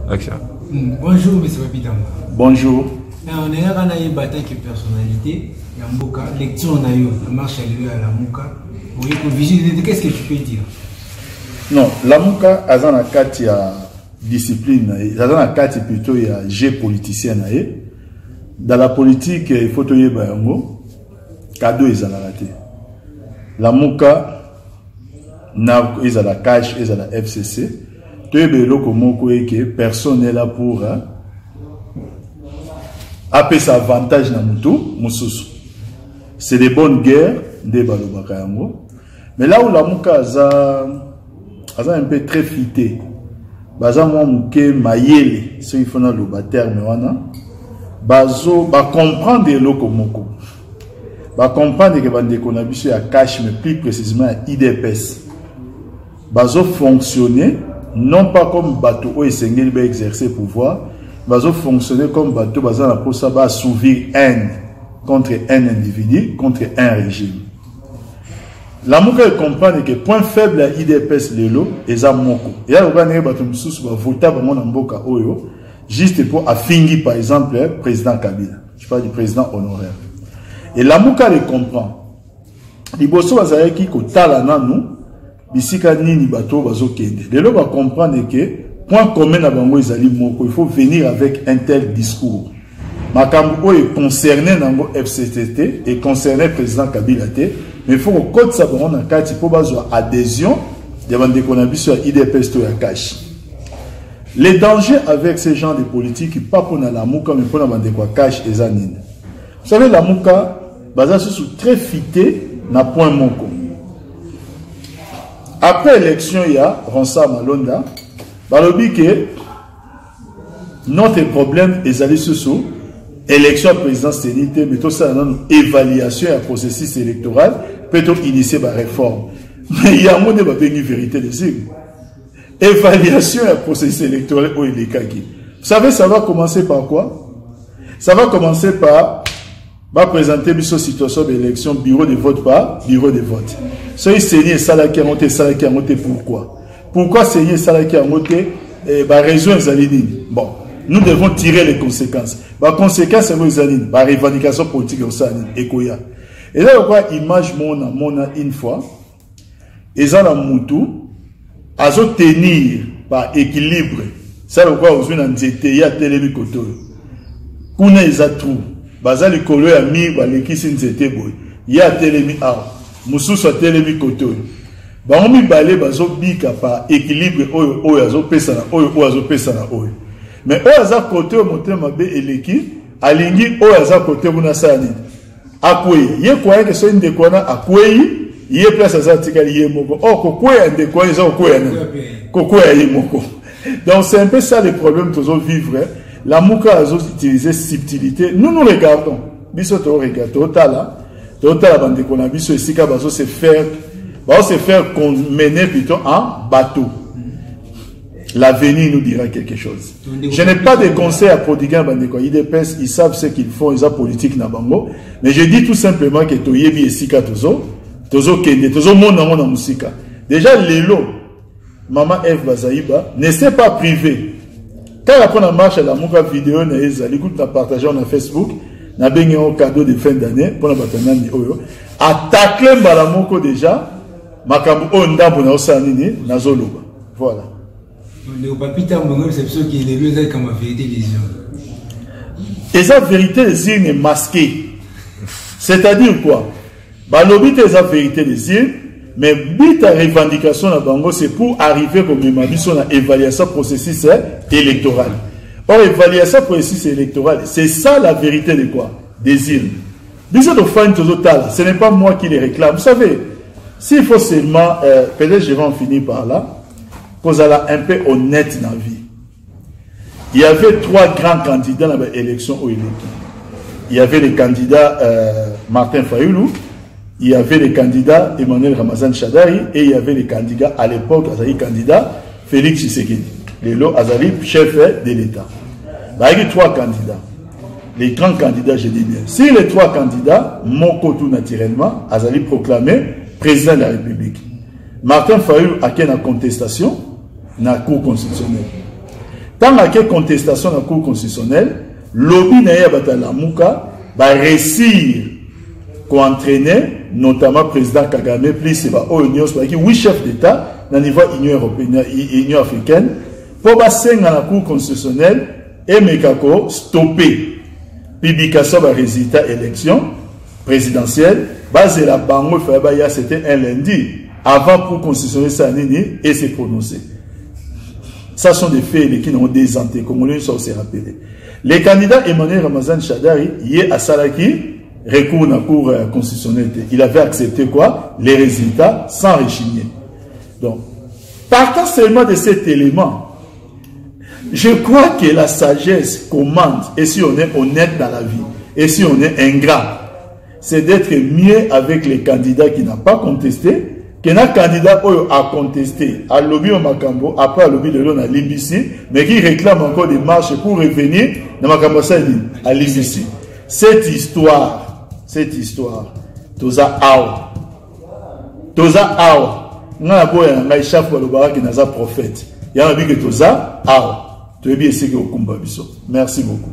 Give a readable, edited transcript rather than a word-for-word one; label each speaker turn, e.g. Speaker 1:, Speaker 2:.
Speaker 1: Action.
Speaker 2: Bonjour, M. Papitamba.
Speaker 3: Bonjour.
Speaker 2: On est là, on a une bataille de personnalité. Il y a un beau cas. Lecture, on a eu la marche à la Mouka. Vous voyez qu'on visite. Qu'est-ce que tu peux dire?
Speaker 3: Non, la Mouka, a dans la carte, il y a discipline. Dans la carte, plutôt, il y a jeu politicien. Dans la politique, il faut que tu aies un mot. Cadeau, ils ont raté. La Mouka, ils ont la cache, ils ont la FCC. Tu es que personne n'est là pour appeler sa avantage dans le c'est des bonnes guerres, des balobakayango. Mais là où la Mouka a un peu très fité, baza moi mouké mayele, ceux qui font le terme wana, bazo ba comprendre les lokomoko, ba comprendre que bande konabiso ya cash, mais plus précisément à IDPS, bazo fonctionner non pas comme bateau où il va exercer pouvoir, bazo fonctionner comme bateau baza na pour ça va assouvir haine contre un individu, contre un régime. La Mouka comprend que point faible à IDPS lelo et ça moko. Et là on va bateau msusu va voter pour mon mboka oyo juste pour affingi par exemple président Kabila. Je parle du président honoraire. Et la Mouka le comprend. Liboso bazaya ki ko tala nanu bisika nini bateau bazo kende. Lelo va comprendre que point commun à bango ezali moko, il faut venir avec un tel discours. Makambo est concerné dans le FCTT et concerné le président Kabila, mais il faut que code ça dans la carte pour avoir adhésion devant des conabis sur IDPS to cash. Les dangers avec ces gens de politique, pas pour la Mouka, mais pour la bande quoi cash et zanine. Vous savez la Mouka, basé sur très fité na point moko. Après l'élection, il y a Ronsa Malonda, balobi que notre problème est allé sous élection présidentielle, mais tout ça une évaluation et un processus électoral peut initier la réforme. Mais il y a un mot de vérité des signes. Évaluation et un processus électoral où il est kaki. Vous savez, ça va commencer par quoi? Ça va commencer par présenter une situation d'élection, bureau de vote par bureau de vote. Soyez saigné, salaki a monté, pourquoi? Pourquoi saigné, salaki a monté? Raison est bon. Nous devons tirer les conséquences. Les conséquences, c'est la revendication politique et Koya. Et là, on voit image mona une fois. Et ça, la moutou, à se tenir par équilibre. Ça, on voit aujourd'hui dans il y a télémi koto. Kuna ils a trou. Baza le kolo ya mi ba lekisi nzete boy. Il y a télémi a. Musu so télémi koto. Ba on mi balé bazo bika par équilibre oyo azo pesa na oyo azo pesa na oyo. Mais au hasard côté au monté mabe eleki alingi au hasard côté buna sani akwei ye kwa que so ndekwana akwei ye place za tikali ye moko kokwei ndekwana za kokwei ye moko. Donc c'est un peu ça le problème toujours vivre. La Mouka a utilisé subtilité. Nous regardons biso to regarde totala bande kona biso esika bazo se faire mener plutôt en bateau. L'avenir nous dira quelque chose. Je n'ai pas de conseils à prodiguer à Bandeko. IDPS, ils savent ce qu'ils font, ils ont politique na bango. Mais je dis tout simplement que Toyebi et Sika Tozo Kende, Tozo Mona Musika. Déjà, Lelo, Maman F. Bazaïba, ne s'est pas privé. Quand après la marche à la Mouka vidéo, l'écoute n'a partagé sur Facebook, n'a bien un cadeau de fin d'année, pour la bataille Oyo, attaqué Balamoko déjà, Makambu Onda Bonaosanini, Nazoloba. Voilà.
Speaker 2: Le papita c'est ce qui est le lieu comme la vérité des yeux.
Speaker 3: Et sa vérité des yeux est masquée. C'est-à-dire quoi? Balobite est la vérité des yeux, mais bita revendication à Bango, c'est pour arriver comme l'évaluation évaluation processus électoral. Or, évaluation processus électoral, c'est ça la vérité de quoi? Des îles. Ce n'est pas moi qui les réclame. Vous savez, s'il faut seulement, peut-être je vais en finir par là, qu'on soit un peu honnête dans la vie. Il y avait trois grands candidats dans l'élection au électoral. Il y avait le candidat Martin Fayoulou, il y avait le candidat Emmanuel Ramazan Chadari et il y avait le candidat à l'époque, Azali candidat Félix Tshisekedi. Lelo Azali, chef de l'État. Il y avait trois candidats. Les grands candidats, je dis bien. Si les trois candidats, Moko tout naturellement, Azali proclamé président de la République. Martin Fayoulou a une contestation dans la Cour constitutionnelle. tant que contestation dans la Cour constitutionnelle, lobby n'a pas la mouka va réussir qu'on entraîner notamment le président Kagame plus oui chef d'État dans le niveau Union européenne, Union africaine pour passer dans la Cour constitutionnelle et mekako stopper publication des résultats élection présidentielle basé la banque c'était un lundi avant pour constitutionnel ça et se prononcer. Ça sont des faits qui n'ont des anté comme on se rappelé. Les candidats Emmanuel Ramazan Shadari hier à Salaki recours dans la Cour constitutionnelle. Il avait accepté quoi? Les résultats sans rechigner. Donc, partant seulement de cet élément, je crois que la sagesse commande, et si on est honnête dans la vie, et si on est ingrat, c'est d'être mieux avec les candidats qui n'ont pas contesté, qu'un candidat a contesté, à lobby au Makambo, après à lobby de l'on à l'IBC, mais qui réclame encore des marches pour revenir dans Makambo à l'IBC. Cette histoire, toza awa, n'a pas un chef pour le barak qui n'a pas prophète. Il y a un but que toza awa. Tu es bien sûr au Kumba Bisso. Merci beaucoup.